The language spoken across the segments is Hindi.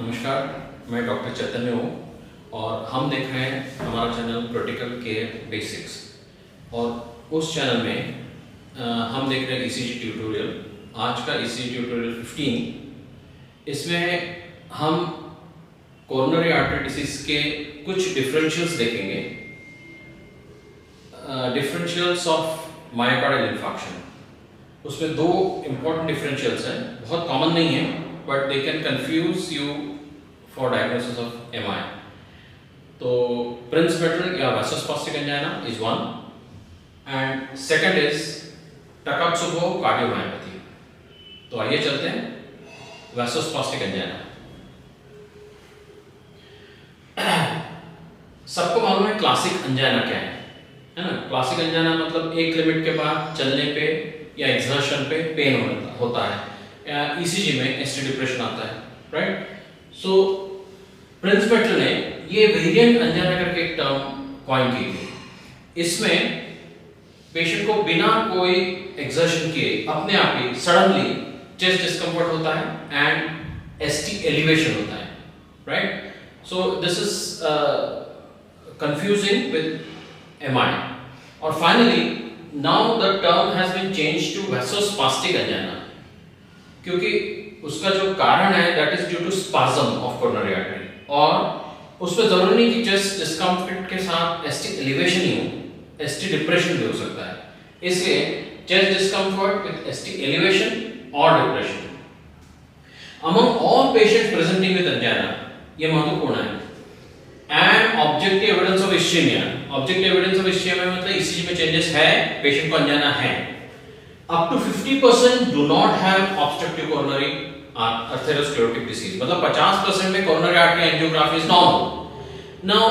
नमस्कार, मैं डॉक्टर चैतन्य हूँ और हम देख रहे हैं हमारा चैनल क्रिटिकल केयर बेसिक्स। और उस चैनल में हम देख रहे हैं ईसीजी ट्यूटोरियल। आज का ईसीजी ट्यूटोरियल 15। इसमें हम कोरोनरी आर्टरी डिसीज के कुछ डिफरेंशियल्स देखेंगे। Differentials of myocardial infarction. उसमें दो इम्पॉर्टेंट डिफरेंशियल्स हैं, बहुत कॉमन नहीं है, but they can confuse you for diagnosis of MI. तो Prince-Metal या vasospastic angina is one, and second is Takotsubo cardiomyopathy. तो आइए चलते हैं vasospastic angina। सबको मालूम है क्लासिक अंजाइना क्या है ना? क्लासिक अंजाइना मतलब एक लिमिट के बाद चलने पे या एक्सर्शन पे पेन होता है। ईसीजी में एसटी डिप्रेशन आता है, राइट? सो प्रिंस-मेटल ने ये वेरिएंट अंजाइना करके एक टर्म कॉइन की थी। इसमें पेशेंट को बिना कोई एक्सर्शन किए अपने आप ही सडनली चेस्ट डिस्कम्फर्ट होता है एंड एसटी एलिवेशन होता है, right? So this is confusing with MI. और finally now the term has been changed to vasospastic angina, क्योंकि उसका जो कारण है that is due to spasm of coronary artery. और उसमें जरूरी नहीं कि चेस्ट डिस्कम्फर्ट के साथ एसटी एलिवेशन ही हो, एसटी डिप्रेशन भी हो सकता है। इसलिए chest discomfort with ST elevation और depression among all patients presenting with angina, ये महत्वपूर्ण है। And objective evidence of ischaemia. Objective evidence of ischaemia मतलब ईसीजी में चेंजेस है, पेशेंट को angina है। Up to 50% do not have obstructive coronary atherosclerotic disease, मतलब 50% में coronary artery angiography is normal. Now,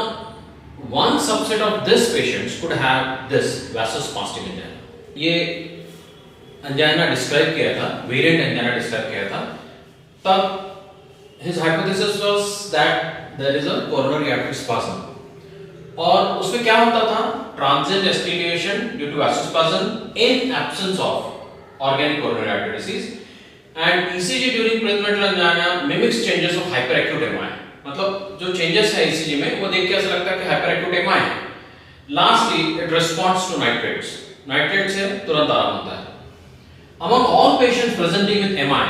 one subset of this patients could have this vasospastic angina. ये angina describe किया था, variant angina describe किया था। तब his hypothesis was that there is a coronary artery spasm. और उसमें क्या होता था? Transient attenuation due to vasospasm in absence of organic coronary artery disease, and ECG during Prince-Metal angina mimics changes of hyperacute MI. मतलब जो changes है ECG में वो देख के ऐसा लगता है कि hyperacute MI है। Lastly, it responds to nitrates. Nitrates से तुरंत आराम होता है। Among all patients presenting with MI,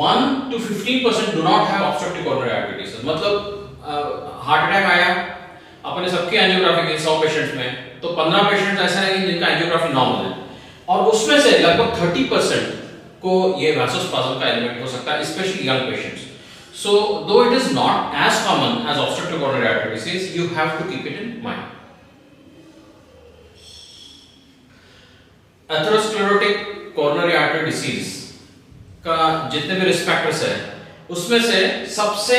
1 to 15% do not have obstructive coronary artery disease. मतलब हार्ट अटैक आया, अपने सबकी एंजियोग्राफी की 100 पेशेंट्स में, तो 15 पेशेंट्स ऐसे हैं जिनका एंजियोग्राफी नॉर्मल है, और उसमें से लगभग 30% को ये वैसोस्पाज्म का एलिमेंट हो सकता है, specially young patients. So though it is not as common as obstructive coronary artery disease, you have to keep it in mind. Atherosclerotic coronary artery disease का जितने भी रिस्क फैक्टर्स है, उसमें से सबसे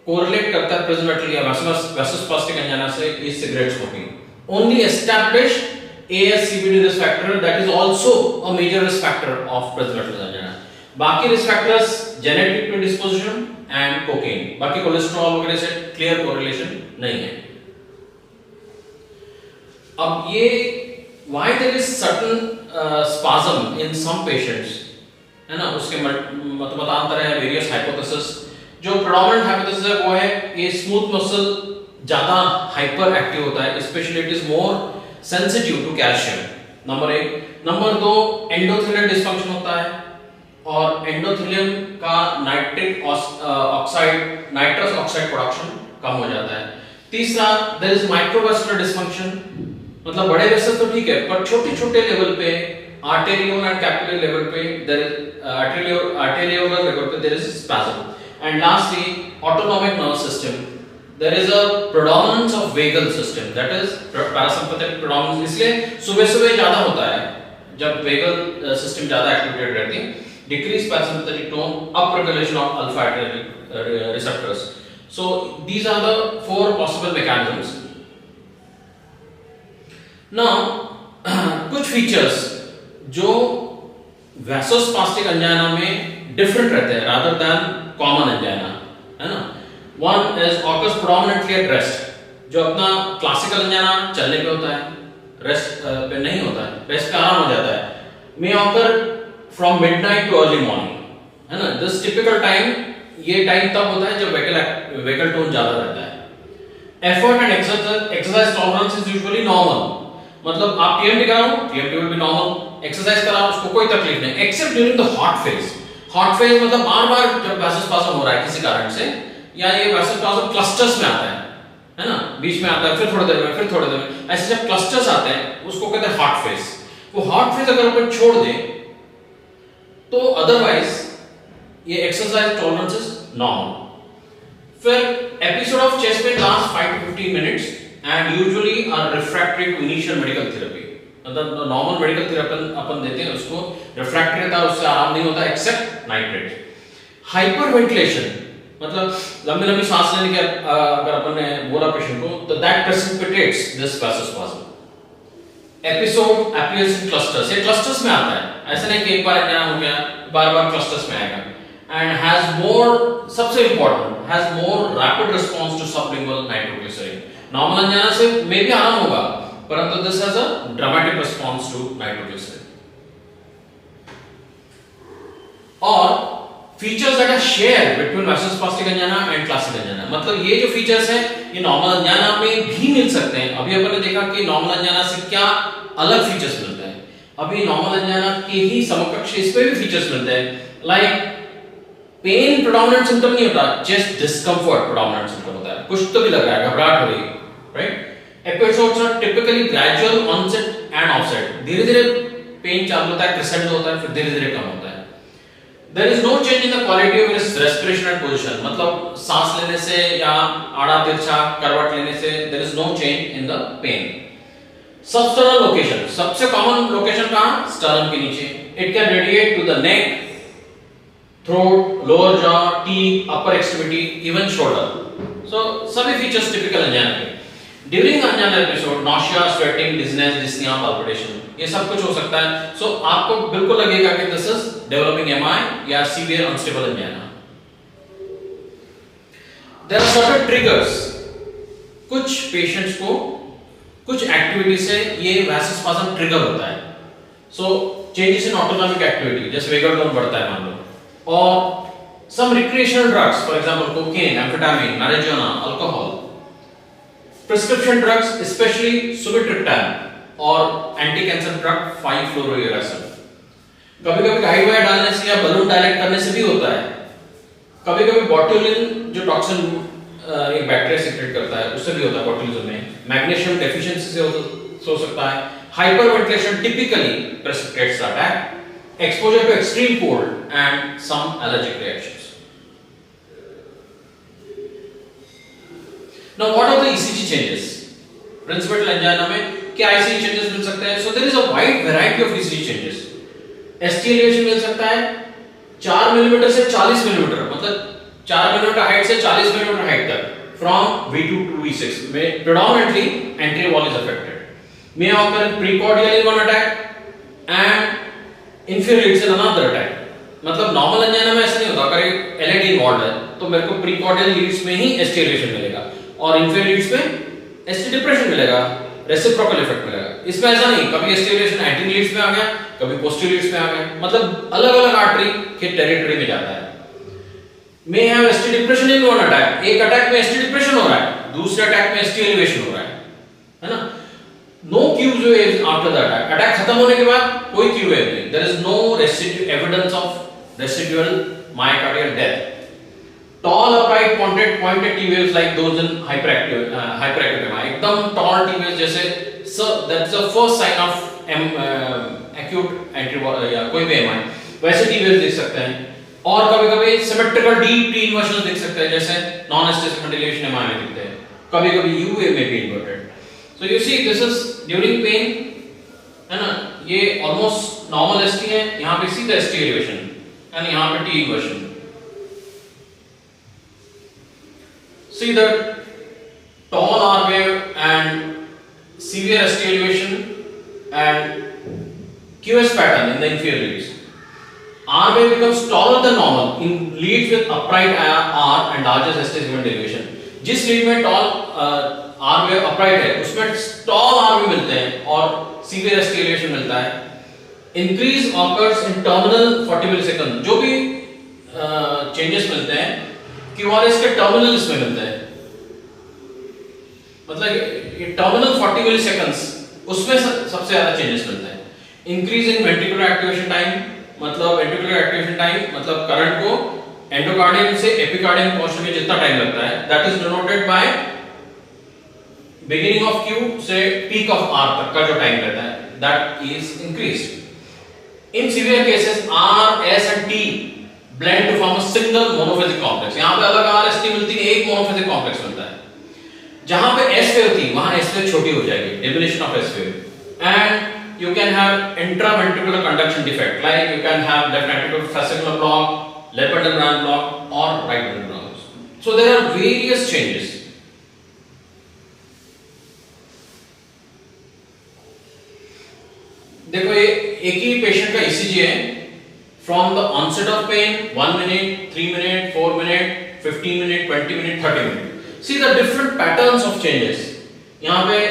कोरिलेट करता है प्रिंस-मेटल या वैसोस्पास्टिक angina से is cigarette smoking. Only established ASCVD risk factor that is also a major risk factor of Prince-Metal angina. बाकी risk factors genetic predisposition and cocaine, बाकी कोलेस्ट्रॉल वगैरह से क्लियर कोरिलेशन नहीं है। अब ये why there is certain spasm in some patients है ना, उसके मतमतांतर है, वेरियस हाइपोथेसिस। जो प्रेडोमिनेंट हाइपोथेसिस है वो है ये स्मूथ मसल ज्यादा हाइपर एक्टिव होता है, especially it is more sensitive to calcium, number 1। Number 2, endothelial dysfunction होता है, और एंडोथेलियम का nitric oxide nitrous oxide production कम हो जाता है। तीसरा, देयर इज माइक्रोवास्कुलर डिसफंक्शन, मतलब बड़े वेसल तो ठीक है, पर छोटे छोटे लेवल पे आर्टेरियोल एंड कैपिलरी लेवल पे देयर इज आर्टेरियोलर लेवल पे there is spasm. And lastly, autonomic nervous system, there is a predominance of vagal system, that is parasympathetic predominance। इसलिए सुबह सुबह ज्यादा होता है जब vagal system ज्यादा एक्टिवेटेड रहती है, decreased parasympathetic tone, upregulation of alpha receptors। So these are the 4 possible mechanisms। Now कुछ फीचर्स जो वैसोस्पास्टिक angina में डिफरेंट रहते हैं rather than कॉमन angina, है ना। One is occurs predominantly at rest, जो अपना क्लासिकल angina चलने पे होता है, रेस्ट पे नहीं होता है, रेस्ट पे आराम हो जाता है। May occur from midnight to early morning, है ना। This typical time ये टाइम तब होता है जब वेकल टोन ज्यादा रहता है। Effort and exercise tolerance is usually normal, मतलब आप टीएमटी कराओ, TMT will be normal, exercise कराओ, उसको कोई तकलीफ नहीं, accept during the hot phase. Hot phase मतलब बार-बार जब वैसोस्पाज्म हो रहा है किसी कारण से, या ये वैसोस्पाज्म क्लस्टर्स में आता है ना, बीच में आता है, फिर थोड़ी देर में, फिर थोड़ी देर में, ऐसे जब क्लस्टर्स आते हैं उसको कहते हैं हॉट फेज। वो हॉट फेज अगर अपन छोड़ दें तो अदरवाइज ये एक्सरसाइज टॉलरेंस इज नॉर्मल। फिर episode of chest pain last 5 to 15 minutes and usually are refractory to initial medical therapy. मतलब नॉर्मल मेडिकल थेरेपी अपन देते हैं उसको, रिफ्रैक्टरी रहता है, उससे आराम नहीं होता एक्सेप्ट नाइट्रेट। हाइपरवेंटिलेशन मतलब लंबी लंबी सांस लेने के अगर अपन ने बोला पेशेंट को, तो that precipitates this vasospasm. Episode appears in clusters, ये क्लस्टर्स में आता है, ऐसा नहीं कि एक बार एंजाइना हो गया बार-बार क्लस्टर्स में आएगा। एंड हैज मोर, सबसे important, has more rapid response to sublingual nitroglycerin. Normal angina से मे भी आराम होगा, परंतु this has a dramatic response to nitroglycerin. और features that are share between vasospastic angina and classic angina, मतलब ये जो फीचर्स है ये नॉर्मल एंजाइना में भी मिल सकते हैं। अभी अपन ने देखा कि नॉर्मल एंजाइना से क्या अलग फीचर्स मिलते हैं, अभी नॉर्मल एंजाइना के ही समकक्ष इसमें भी फीचर्स मिलते हैं। लाइक पेन प्रेडोमिनेंट सिम्टम नहीं होता, चेस्ट डिस्कम्फर्ट प्रेडोमिनेंट सिम्टम होता है, कुछ तो भी लग रहा है, घबराहट हो रही है, right. Episodes are typically gradual onset and offset, धीरे-धीरे पेन चालू होता है, क्रेसेंट होता है, फिर धीरे-धीरे कम होता है। There is no change in the quality of respiration and position, मतलब सांस लेने से या आड़ा तिरछा करवट लेने से there is no change in the pain. Substernal location, सबसे कॉमन लोकेशन कहाँ? स्टर्नम के नीचे. It can radiate to the neck, throat, lower jaw, teeth, upper extremity, even shoulder. So सभी features typical angina के. During angina episode, nausea, sweating, dizziness, dyspnea, palpitation, ये सब कुछ हो सकता है। So आपको बिल्कुल लगेगा कि this is developing MI या severe unstable angina. There are certain triggers. कुछ patients को कुछ एक्टिविटी से ये वैसोस्पाज्म ट्रिगर होता है। So changes in autonomic activity, जैसे वेगल टोन बढ़ता है मान लो, और some recreational drugs, for example cocaine, amphetamine, marijuana, alcohol. Prescription drugs, especially sumatriptan और एंटी-कैंसर ड्रग 5-fluorouracil। कभी-कभी गाइड वायर डालने से या बलून डायलेक्ट करने से भी होता है। कभी-कभी बोट्युलिन जो टॉक्सिन एक बैक्टीरिया सीक्रेट करता है उससे भी होता है बोट्युलिज्म में। मैग्नीशियम डेफिशिएंसी से हो सकता है। Hyperventilation typically precipitates attack, exposure to extreme cold and some allergic reactions. Now what are the ECG changes? Principal angina में क्या ECG changes मिल सकते हैं? So there is a wide variety of ECG changes. ST elevation मिल सकता है 4 मिलीमीटर से 40 मिलीमीटर, मतलब 4 मिलीमीटर हाइट से 40 मिलीमीटर हाइट तक, from V2 to V6 में predominantly anterior wall is affected. May occur precordial in one attack and inferior leads in another attack. मतलब नॉर्मल एंजाइना में ऐसा नहीं होता, अगर एक LAD इन्वॉल्व है तो मेरे को प्रीकॉर्डियल लीड्स में ही ST elevation मिलेगा और इंफीरियर लीड्स में ST डिप्रेशन मिलेगा, रेसिप्रोकल इफेक्ट मिलेगा। इसमें ऐसा नहीं, कभी ST elevation एंटीरियर लीड्स में आ गया, कभी पोस्टीरियर लीड्स में आ गया, मतलब अलग-अलग आर्टरी के टेरिटरी में जाता है। May have ST depression in one attack, एक अटैक में ST डिप्रेशन हो रहा है, दूसरे अटैक में ST एलिवेशन हो रहा है ना। No Q waves after the attack, attack खत्म होने के बाद कोई क्यू वेव नहीं, there is no residue evidence of residual myocardial death. Tall upright pointed T waves like those in hyperactive MI, एकदम tall T waves जैसे, so that's the first sign of acute anterior या कोई भी MI, वैसे T waves देख सकते हैं। और कभी-कभी symmetrical deep T inversions देख सकते हैं, जैसे non-assessment elevation MI में दिखते हैं, कभी-कभी U wave में भी inverted। So you see this is during pain, है ना, ये almost normal ST है, यहाँ पे सीधा ST elevation and यहाँ पे T inversion। See that tall R wave and severe ST elevation and QS pattern in the inferior leads. R wave becomes taller than normal in leads with upright R and largest ST segment elevation. जिस लीड में tall R wave upright है उसमें tall R wave मिलते हैं और severe ST elevation मिलता है। Increase occurs in terminal 40 millisecond, जो भी changes मिलते हैं QRS के टर्मिनल इसमें मिलते हैं, मतलब ये टर्मिनल 40 मिलीसेकंड्स उसमें सबसे ज्यादा चेंजेस मिलते हैं। Increase in ventricular activation time, मतलब वेंट्रिकुलर एक्टिवेशन टाइम मतलब करंट को एंडोकार्डियम से एपिकार्डियम पहुंचने में जितना टाइम लगता है, that is denoted by beginning of Q से पीक ऑफ R तक का जो टाइम रहता है, that is increased. In severe cases R, S and T blend to form a single monophasic complex। यहां पे अलग R, S, T मिलती है, एक मोनोफेजिक कॉम्प्लेक्स मिलता है। जहां पे S वेव थी वहां S वेव छोटी हो जाएगी, diminishing of S wave, and you can have intraventricular conduction defect, like you can have left ventricular fascicular block, left bundle block or right bundle block. So there are various changes. देखो ये एक ही पेशेंट का ECG है, from the onset of pain 1 minute, 3 minute, 4 minute, 15 minute, 20 minute, 30 minute. See the different patterns of changes. यहाँ पे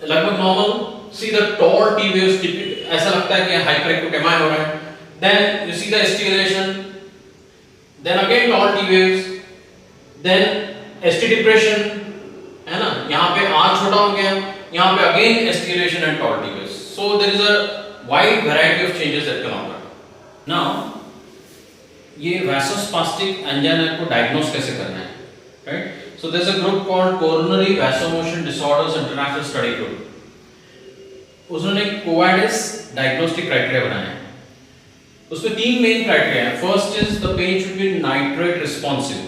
लगभग normal. See the tall T waves, ऐसा लगता है कि hyperacute MI हो रहा है. Then you see the ST elevation. Then again tall T waves. Then ST depression, है ना? यहाँ पे R छोटा हो गया. यहाँ पे again ST elevation and tall T waves. So there is a wide variety of changes that can occur. Now ये vasospastic angina को diagnose कैसे करना है, right? So there is a group called Coronary Vasomotion Disorders International Study Group. उसने कोवाडिस डायग्नोस्टिक क्राइटेरिया बनाया है। उसमें 3 मेन क्राइटेरिया हैं। First is the pain should be nitrate responsive,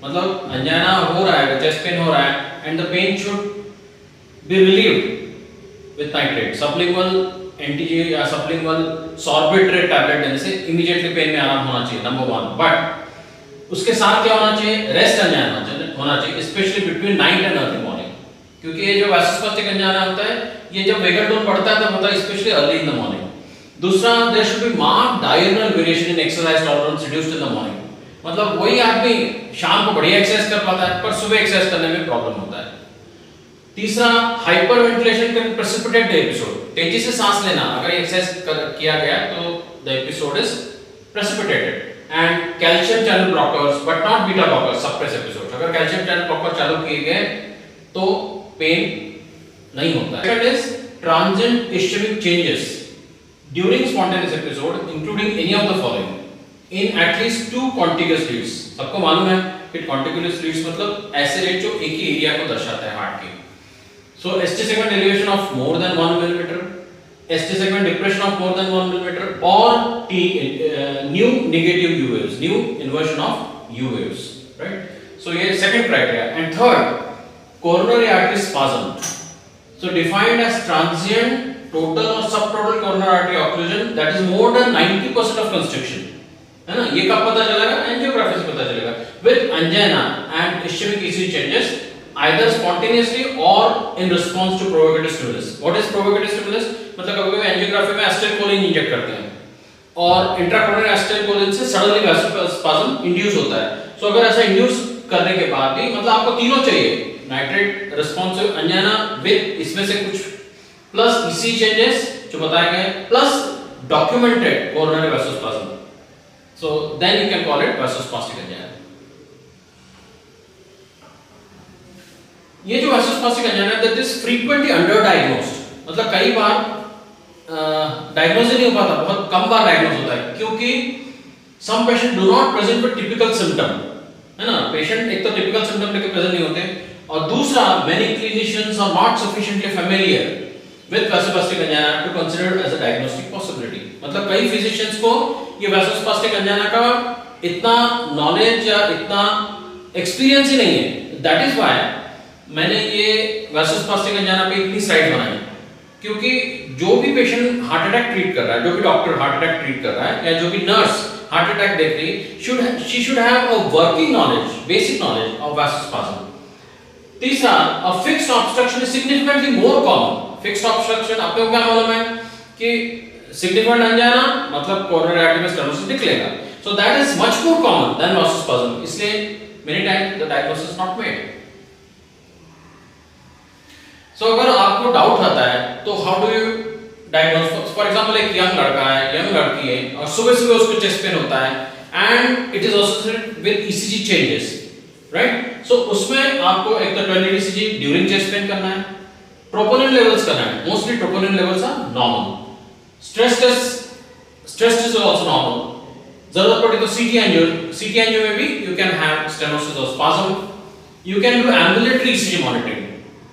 मतलब अंजाना हो रहा है, चेस्ट पेन हो रहा है and the pain should be relieved with nitrate. Sublingual NTG या सबलिंगुअल सॉर्बिट्रेट टैबलेट देने से इमीडिएटली पेन में आराम होना चाहिए, नंबर 1। बट उसके साथ क्या होना चाहिए? रेस्ट अंजाना होना चाहिए, specially between night and early morning, क्योंकि ये जो वैसोस्पास्टिक अंजाना होता है ये जब वेगल टोन बढ़ता है तब होता है, especially early in the morning. दूसरा, there should be marked diurnal variation in exercise tolerance reduced in the morning, मतलब वही आदमी शाम को बढ़िया एक्सरसाइज कर पाता है पर सुबह एक्सरसाइज करने में प्रॉब्लम होता है। तीसरा, hyper ventilation can precipitate the episode, तेजी से सांस लेना अगर एक्सरसाइज किया गया तो the episode is precipitated. And calcium channel blockers but not beta blockers suppress episode, अगर कैल्शियम चैनल ब्लॉकर चालू किए गए तो पेन नहीं होता है। Second is transient ischemic changes during spontaneous episode, including any of the following in at least 2 contiguous leads। सबको मालूम है कि contiguous leads मतलब ऐसे रेट जो एक ही एरिया को दर्शाता है हार्ट की। So ST segment elevation of more than 1 millimeter, ST segment depression of more than 1 millimeter, or new negative U waves, new inversion of U waves, right? So ये second criteria. And third, coronary artery spasm. So defined as transient total or subtotal coronary artery occlusion that is more than 90% of constriction, है ना? ये कब पता चलेगा? एंजियोग्राफी से पता चलेगा। With angina and ischemic ECG changes either spontaneously or in response to provocative stimulus. What is provocative stimulus? मतलब कभी-कभी एंजियोग्राफी में एसिटाइलकोलिन इंजेक्ट करते हैं और इंट्राकोरोनरी एसिटाइलकोलिन से सडनली वैसोस्पाज्म इंड्यूस होता है। सो अगर ऐसा इंड्यूस करने के बाद भी मतलब आपको तीनों चाहिए, नाइट्रेट रिस्पॉन्सिव अंजाना विद इसमें से कुछ प्लस इसी चेंजेस जो बताए गए plus documented coronary vasospasm, so then you can call it vasospastic angina. ये जो वैसोस्पास्टिक अंजाना है that is frequently underdiagnosed, मतलब कई बार डायग्नोज नहीं हो पाता, बहुत कम बार डायग्नोज होता है क्योंकि some patient do not present with typical symptom, है ना? पेशेंट एक तो टिपिकल सिम्टम लेके प्रेजेंट नहीं होते और दूसरा many clinicians are not sufficiently familiar with vasospastic angina to consider as a diagnostic possibility. मतलब कई फिजिशियंस को ये वैसोस्पास्टिक अंजाना का इतना नॉलेज या इतना एक्सपीरियंस ही नहीं है। दैट इज व्हाई मैंने ये वैसोस्पास्टिक अंजाना पे इतनी स्लाइड बनाई, क्योंकि जो भी पेशेंट हार्ट अटैक ट्रीट कर रहा है, जो भी डॉक्टर हार्ट अटैक ट्रीट कर रहा है या जो भी नर्स हार्ट अटैक देख रही she should have a working knowledge, basic knowledge of vasospasm. तीसरा, a fixed obstruction is significantly more common. Fixed obstruction आपको क्या मालूम है कि significant अंजाना मतलब coronary artery में stenosis निकलेगा, so that is much more common than vasospasm, इसलिए many times the diagnosis is not made. So अगर आपको डाउट आता है तो how do you diagnose? For example, एक young लड़का है, young लड़की है और सुबह सुबह उसको chest pain होता है and it is associated with ECG changes, right. So उसमें आपको एक तो 20 ECG ड्यूरिंग चेस्ट पेन करना है, ट्रोपोनिन लेवल्स करना है, mostly troponin levels are normal, stress test is also normal, जरूरत पड़ी तो सीटी एंजियो में भी यू कैन हैव स्टेनोसिस और spasm, you can do ambulatory ECG monitoring,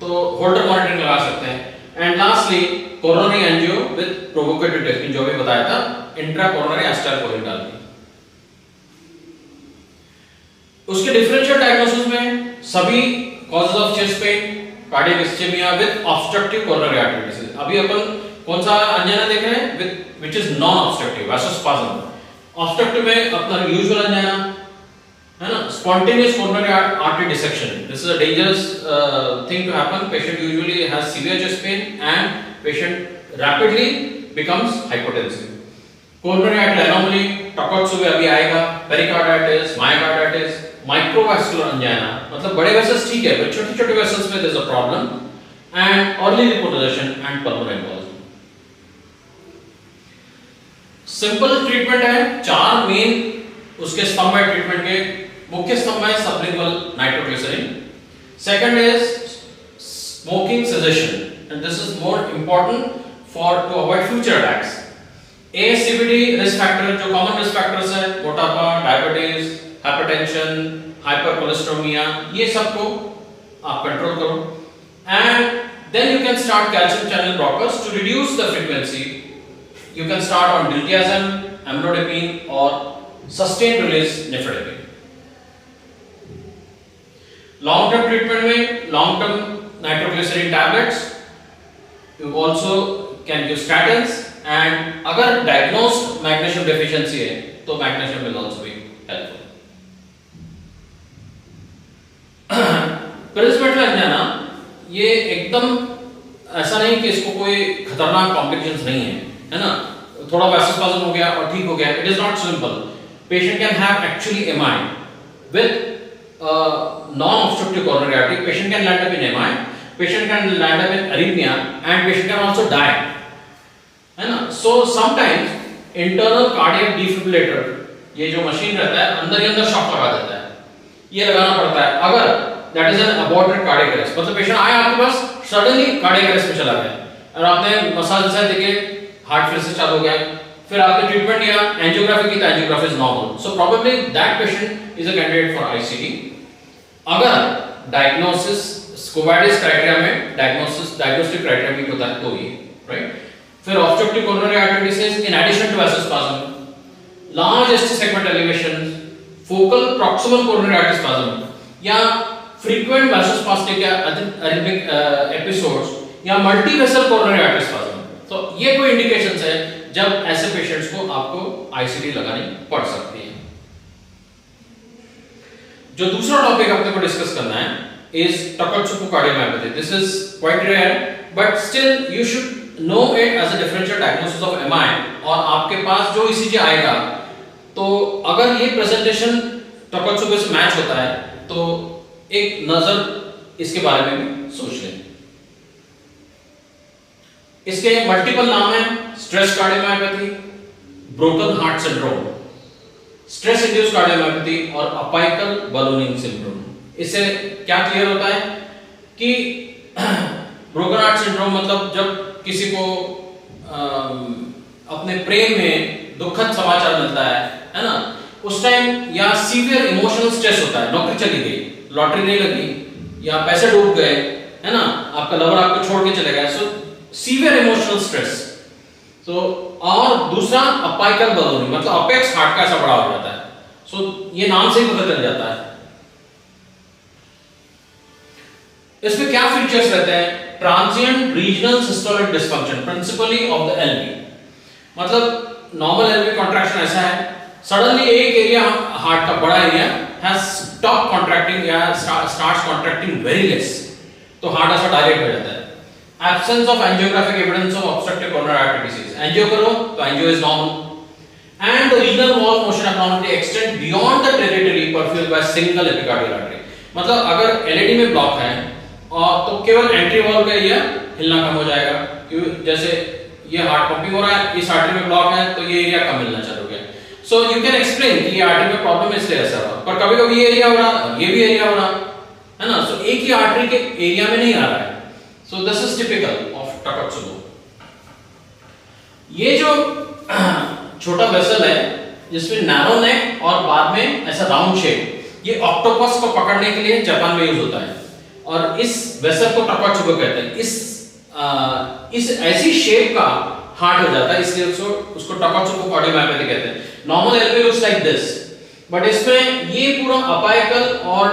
तो होल्डर मॉनिटरिंग लगा सकते हैं, and lastly coronary angio with provocative technique जो भी बताया था, इंट्रा कोरोनरी एसिटाइलकोलिन डालनी। उसके डिफरेंशियल डायग्नोसिस में सभी causes of chest pain, cardiac ischemia with obstructive coronary artery disease. अभी अपन कौन सा अंजाना देख रहे हैं with which is non obstructive vasospasm. Obstructive में अपना यूजुअल अंजाना है ना, spontaneous coronary artery dissection, this is a dangerous thing to happen, patient usually has severe chest pain and patient rapidly becomes hypotensive. Coronary artery anomaly, takotsubo अभी आएगा, पेरिकार्डाइटिस, मायोकार्डाइटिस, माइक्रोवास्कुलर अंजाना, मतलब बड़े वेसल्स ठीक है, बट छोटे-छोटे वेसल्स में there is a problem, and early repolarization and pulmonary embolism. Simple treatment है, चार मेन उसके स्तंभ है ट्रीटमेंट के। मुख्य स्तंभ है sublingual nitroglycerin, second is smoking cessation, and this is more important for to avoid future attacks. ASCVD risk factor, जो कॉमन रिस्क फैक्टर्स है, मोटापा, डायबिटीज, हाइपरटेंशन, हाइपरकोलेस्टेरोमिया, ये सबको आप कंट्रोल करो, and then you can start calcium channel blockers to reduce the frequency. You can start on diltiazem, amlodipine or sustained release nifedipine. Long term treatment में long term nitroglycerin tablets, you also can use statins, and अगर diagnosed magnesium deficiency है तो magnesium will also be helpful. पेरिस्मेटल अंजाना ये एकदम ऐसा नहीं कि इसको कोई खतरनाक कॉम्प्लिकेशंस नहीं है ना, थोड़ा वासोस्पाज्म हो गया और ठीक हो गया, it is not simple. Patient can have actually MI with non obstructive coronary artery, patient can land up in MI, patient can land up in arrhythmia, and patient can also die, है ना। So sometimes internal cardiac defibrillator, ये जो मशीन रहता है अंदर ही अंदर शॉक लगा देता है, ये लगाना पड़ता है अगर that is an aborted cardiac arrest, मतलब पेशेंट आया आपके पास सडनली कार्डियक अरेस्ट में चला गया और आपने मसाज से देखे हार्ट फिर से चालू हो गया, फिर आपने ट्रीटमेंट लिया, एंजियोग्राफी की, तो angiography is normal, so probably that patient is a candidate for ICD. अगर डायग्नोसिस स्कोवाडिस क्राइटेरिया में डायग्नोस्टिक क्राइटेरिया मीट होता है तो ये राइट। फिर obstructive coronary artery disease in addition to vasospasm, large ST segment elevation, focal proximal coronary artery spasm, या फ्रीक्वेंट वासोस्पास्टिक या अरिथमिक एपिसोड्स, या multi vessel coronary artery spasm. तो ये कोई इंडिकेशंस है जब ऐसे पेशेंट्स को आपको आईसीडी लगानी पड़ सकती है। जो दूसरा टॉपिक अपने को डिस्कस करना है is takotsubo cardiomyopathy. This is quite rare but still you should know it as a differential diagnosis of MI, और आपके पास जो ईसीजी आएगा तो अगर ये प्रेजेंटेशन टकोत्सुबे से मैच होता है तो एक नजर इसके बारे में भी सोच लें। इसके मल्टीपल नाम हैं, stress cardiomyopathy, broken heart syndrome, stress induced cardiomyopathy और अपाइकल बलूनिंग सिंड्रोम। इससे क्या क्लियर होता है कि ब्रोकन हार्ट सिंड्रोम मतलब जब किसी को अपने प्रेम में दुखद समाचार मिलता है ना, उस टाइम या सीवियर इमोशनल स्ट्रेस होता है, नौकरी चली गई, लॉटरी नहीं लगी, या पैसे डूब गए, है ना, आपका लवर आपको छोड़ के चले गया, सो सीवियर इमोशनल स्ट्रेस। सो और दूसरा अपाइकल बलूनिंग, मतलब अपेक्स हार्ट का ऐसा बड़ा हो जाता है, सो ये नाम से ही पता चल जाता है। इसमें क्या फीचर्स रहते हैं? Transient regional systolic dysfunction principally of the LV, मतलब नॉर्मल एलवी कॉन्ट्रैक्शन ऐसा है, सडनली एक एरिया हार्ट का बड़ा एरिया हैज स्टॉप कॉन्ट्रैक्टिंग या स्टार्ट्स कॉन्ट्रैक्टिंग वेरी लेस, तो हार्ट ऐसा डायलेट हो जाता है। Absence of angiographic evidence of obstructive coronary artery disease, angio करो तो angio is normal, and the regional wall motion abnormality extend beyond the territory perfused by single epicardial artery, मतलब अगर एलएडी में ब्लॉक है और तो केवल एंट्री वॉल का एरिया हिलना कम हो जाएगा, क्योंकि जैसे ये हार्ट पंपिंग हो रहा है, इस आर्टरी में ब्लॉक है तो ये एरिया कम हिलना चालू हो गया। सो यू कैन एक्सप्लेन कि ये आर्टरी में प्रॉब्लम इसलिए ऐसा हुआ, पर कभी कभी ये एरिया हो रहा, ये भी एरिया हो रहा है ना, सो एक ही आर्टरी के एरिया में नहीं आ रहा है। So this is typical of takotsubo. ये जो छोटा वेसल है जिसमें नैरो नेक और बाद में ऐसा राउंड शेप, ये ऑक्टोपस को पकड़ने के लिए जापान में यूज होता है और इस वेसल को टाकात्सुबो कहते हैं। इस ऐसी शेप का हार्ट हो जाता है, इसलिए उसको टाकात्सुबो कार्डियोमायोपैथी कहते हैं। Normal LV looks like this, but इसमें ये पूरा अपाइकल और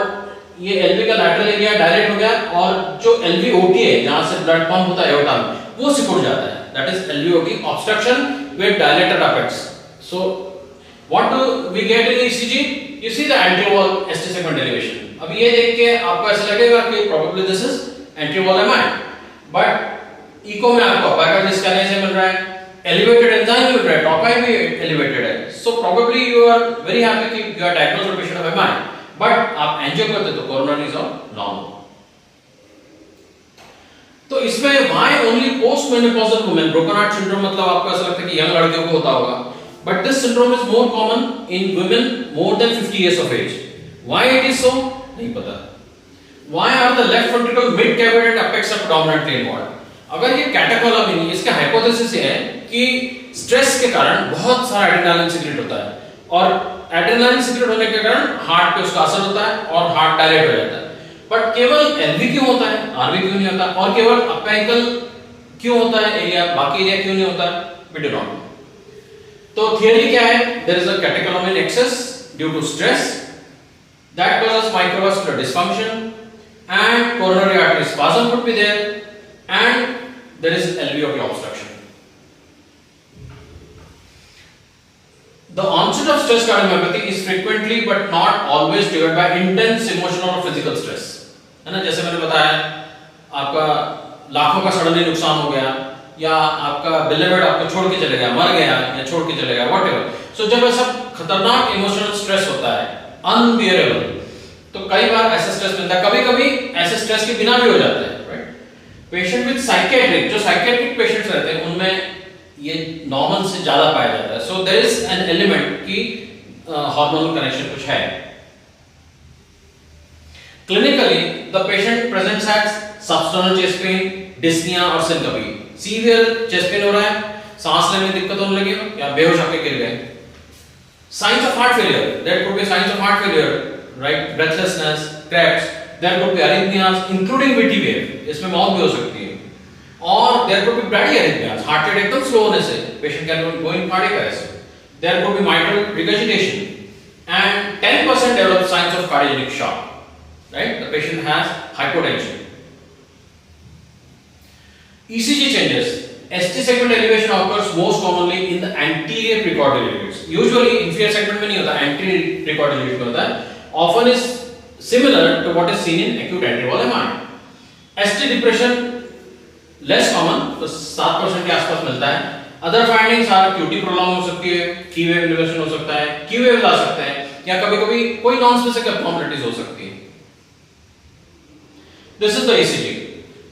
ये एलवी का लैटरल एरिया डायलेट हो गया और जो एलवीओटी है जहां से ब्लड पंप होता है एओर्टा में, वो सिकुड़ जाता है। That is LVOT obstruction with dilated apex. So what do we get in ECG? You see the anterior wall ST segment elevation. अब ये देख के आपको ऐसा लगेगा कि probably this is anterior wall MI, but echo में आपको अपाइकल डिस्काइनेसिया मिल रहा है, एलिवेटेड एंजाइम मिल रहा है, टॉकाई भी एलिवेटेड है। So probably you are very happy कि you are diagnosed a patient of MI, but आप एंजियो करते तो कोरोनरीज और नॉर्मल। तो इसमें why only postmenopausal women broken heart syndrome, मतलब आपको ऐसा लगता है कि यंग लड़कियों को होता होगा, but this syndrome is more common in women more than 50 years of age. Why it is so नहीं पता। Why are the left ventricle mid cavity and apex are predominantly involved? अगर ये कैटेकोलामिन, इसका हाइपोथेसिस है कि स्ट्रेस के कारण बहुत सारा एड्रेनालिन सीक्रेट होता है और एड्रेनालिन सीक्रेट होने के कारण हार्ट पे उसका असर होता है और हार्ट डायलेट हो जाता है। बट केवल एलवी क्यों होता है, आरवी क्यों नहीं होता, और केवल अपेक्सल क्यों होता है एरिया, बाकी एरिया क्यों नहीं होता? We do not know. तो थियरी क्या है? There is a catecholamine excess due to stress that causes microvascular dysfunction and coronary artery spasm could be there and there is alveolar obstruction. The onset of stress cardiomyopathy is frequently but not always triggered by intense emotional or physical stress, है ना? जैसे मैंने बताया आपका लाखों का सडनली नुकसान हो गया या आपका बिलीवर्ड आपको छोड़ के चले गया, मर गया या छोड़ के चले गया, व्हाटएवर। सो जब ऐसा खतरनाक इमोशनल स्ट्रेस होता है अनबियरेबल, तो कई बार ऐसा स्ट्रेस मिलता है, कभी-कभी ऐसे स्ट्रेस के बिना भी हो जाता है। पेशेंट विद साइकियाट्रिक, जो साइकियाट्रिक पेशेंट्स रहते हैं उनमें ये नॉर्मल से ज्यादा पाया जाता है। So there is an element की हार्मोनल कनेक्शन कुछ है। Clinically the patient presents has substernal chest pain, dyspnea और सिनकोपी। सीवियर चेस्ट पेन हो रहा है, सांस लेने में दिक्कत होने लगी या बेहोश होकर गिर गए। Science of heart failure, that could be science of heart failure, right? Breathlessness, craps, there could be arrhythmias including VT wave, इसमें मौत भी हो सकती है, और there could be bradyarrhythmias, heart rate एकदम स्लो होने से patient can go in cardiac arrest, there could be mitral regurgitation and 10% develop signs of cardiogenic shock, right? The patient has hypotension. ECG changes, ST segment elevation occurs most commonly in the anterior precordial areas, usually inferior segment में नहीं होता, anterior precordial areas में होता है, often is similar to what is seen in acute atrial wall MI. ST depression less common, तो 7% के आसपास मिलता है। Other findings are QT prolong हो सकती है, T wave elevation हो सकता है, Q wave आ सकता है, या कभी-कभी कोई non-specific abnormalities हो सकती है। This is the ECG.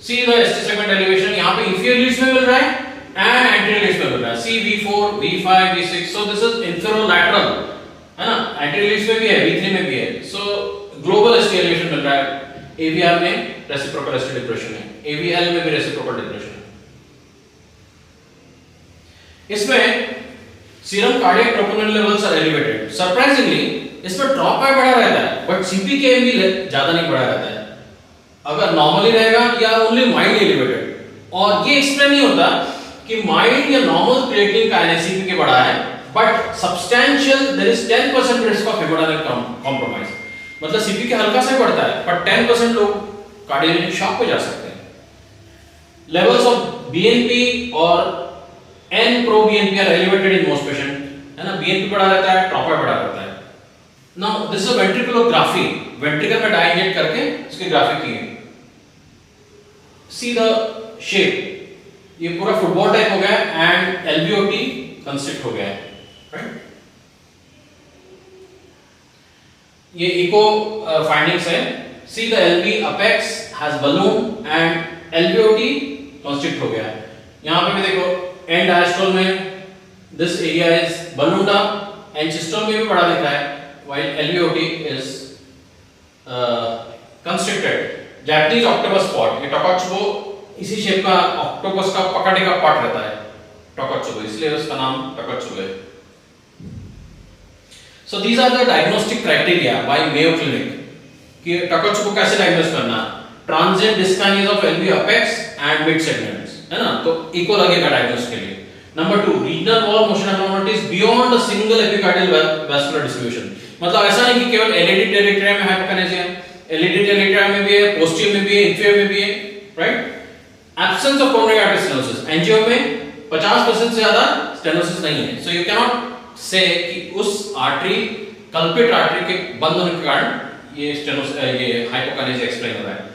See the ST segment elevation, यहाँ पे inferior leads में मिल रहा है and anterior leads में मिल रहा है। See V4, V5, V6, so this is inferolateral, है ना? Anterior leads में भी है, V3 में भी है। So ग्लोबल ST एलिवेशन मिल रहा है, AVR में रेसिप्रोकल ST डिप्रेशन है, AVL में भी रेसिप्रोकल डिप्रेशन है। इसमें serum cardiac troponin levels are elevated. Surprisingly इसमें ड्रॉप बाय बढ़ा रहता है, बट CPKM भी ज्यादा नहीं बढ़ा रहता है, अगर नॉर्मली रहेगा या ओनली माइल्ड एलिवेटेड। और ये एक्सप्लेन नहीं होता कि माइल्ड या नॉर्मल क्रिएटिनिन काइनेस CPK बढ़ा है, but substantial there is 10% risk of hemodynamic compromise, मतलब CPK हल्का सा बढ़ता है पर 10% लोग कार्डियोजेनिक शॉक पे जा सकते हैं। लेवल्स ऑफ BNP और N-proBNP are elevated in most patient, है ना? BNP बढ़ा रहता है, ट्रॉपर बढ़ा रहता है। नाउ दिस इज वेंट्रिकुलोग्राफी, वेंट्रिकल में डाई इंजेक्ट करके इसकी ग्राफी की है। सी द शेप, ये पूरा फुटबॉल टाइप हो गया एंड LVOT कंस्ट्रिक्ट हो गया है, राइट? ये इको फाइंडिंग्स है। See the LV apex has balloon and LVOT constrict हो गया है। यहाँ पे भी देखो एंड डायस्टोल में this area is ballooned up and system में भी बड़ा दिख रहा है, while LVOT is constricted. Japanese octopus pot, ये टोकात्सुबो इसी शेप का ऑक्टोपस का पकड़ने का पार्ट रहता है टोकात्सुबो, इसलिए उसका नाम टोकात्सुबो है. So these are the diagnostic criteria by Mayo Clinic कि टोकात्सुबो कैसे डायग्नोस करना. Transient डिस्काइनेसिस of LV apex and mid segments, है ना, तो इको लगेगा डायग्नोस के लिए. Number 2, regional wall motion abnormalities beyond a single epicardial vascular distribution. मतलब ऐसा नहीं कि केवल LAD टेरिटरी में हाइपोकिनेसिया, LAD टेरिटरी में भी है, पोस्टीरियर में भी है, इंफीरियर में भी है, right. Absence of coronary artery stenosis, angio में 50% से ज्यादा स्टेनोसिस नहीं है. सो यू कैन नॉट से कि उस आर्टरी कल्पिट आर्टरी के बंद होने के कारण ये स्टेनोसिस ये हाइपोकिनेसिया एक्सप्लेन हो रहा है.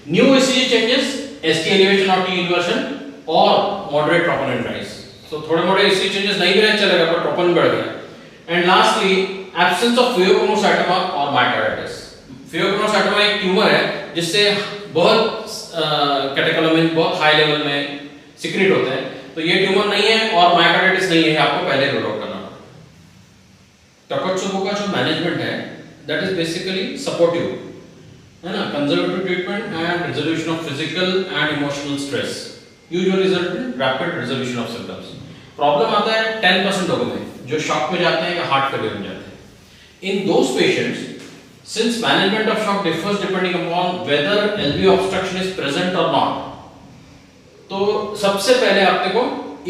New ECG changes, ST elevation और T इन्वर्जन और मॉडरेट ट्रोपोनिन राइज. सो थोड़े मोड़े ECG चेंजेस नहीं भी रहे चलेगा, पर ट्रोपोनिन बढ़ गया. And lastly absence of pheochromocytoma और मायोकार्डाइटिस. फियोक्रोमोसाइटोमा एक ट्यूमर है जिससे बहुत कैटेकोलमिन बहुत हाई लेवल में सिक्रेट होते हैं. तो ये ट्यूमर नहीं है और मायोकार्डाइटिस नहीं है, आपको पहले रूल आउट करना होगा. टोकात्सुबो का जो मैनेजमेंट है दैट इज बेसिकली सपोर्टिव, है ना, conservative treatment and resolution of physical and emotional stress usually result in rapid resolution of symptoms. Problem आता है 10% लोगों में जो शॉक में जाते हैं या हार्ट फेलियर में जाते हैं. इन दोस patients, since management of shock differs depending upon whether LV obstruction is present or not, तो सबसे पहले आपने को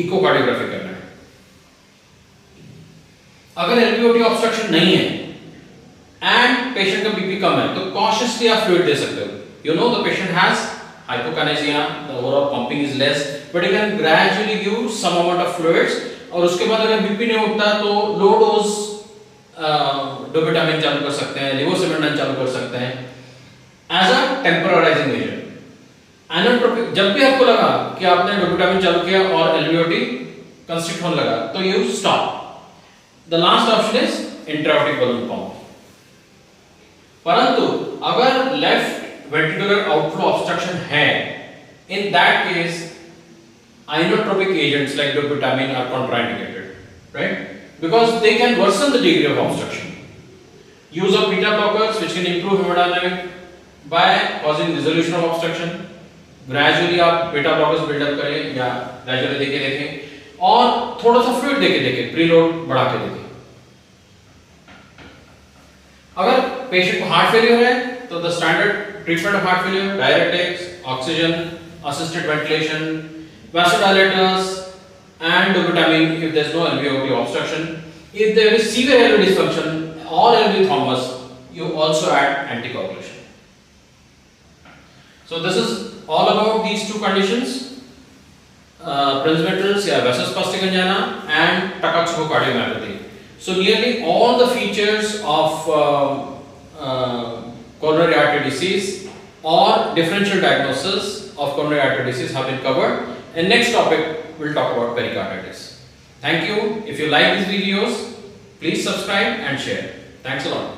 इकोकार्डियोग्राफी करना है. अगर LVOT ऑब्स्ट्रक्शन नहीं है एंड पेशेंट का बीपी कम है तो कॉशियसली आप फ्लूइड दे सकते हो. You know the patient has hypokinesia, the overall pumping is less, but you can gradually give some amount of fluids. और उसके बाद अगर बीपी नहीं उठता तो लो डोज डोबुटामिन चालू कर सकते हैं, लेवोसिमेंडाइन चालू कर सकते हैं एज अ टेम्पोराइजिंग मेजर. एनोट्रोपिक, जब भी आपको लगा कि आपने डोबुटामिन चालू किया और LVOT कंस्ट्रिक्ट होने लगा तो you stop. The last option is intraaortic balloon pump. परंतु अगर लेफ्ट वेंट्रिकुलर आउटफ्लो ऑब्स्ट्रक्शन है, in that case inotropic agents like dobutamine are contraindicated, right, because they can worsen the degree of obstruction. Use of beta blockers which can improve hemodynamic by causing resolution of obstruction. Gradually आप beta blockers build up करें या gradually देखें और थोड़ा सा fluid देखें preload बढ़ा के देखें. अगर पेशेंट को हार्ट फेलियर है तो the standard treatment of heart failure, diuretics, oxygen, assisted ventilation, vasodilators, and dobutamine if there is no LVOT obstruction. If there is severe LV dysfunction or LV thrombus, you also add anticoagulation. So this is all about these two conditions, Prinzmetal's या vasospastic angina and Takotsubo cardiomyopathy. So nearly all the features of coronary artery disease or differential diagnosis of coronary artery disease have been covered. And next topic we'll talk about pericarditis. Thank you. If you like these videos, please subscribe and share. Thanks a lot.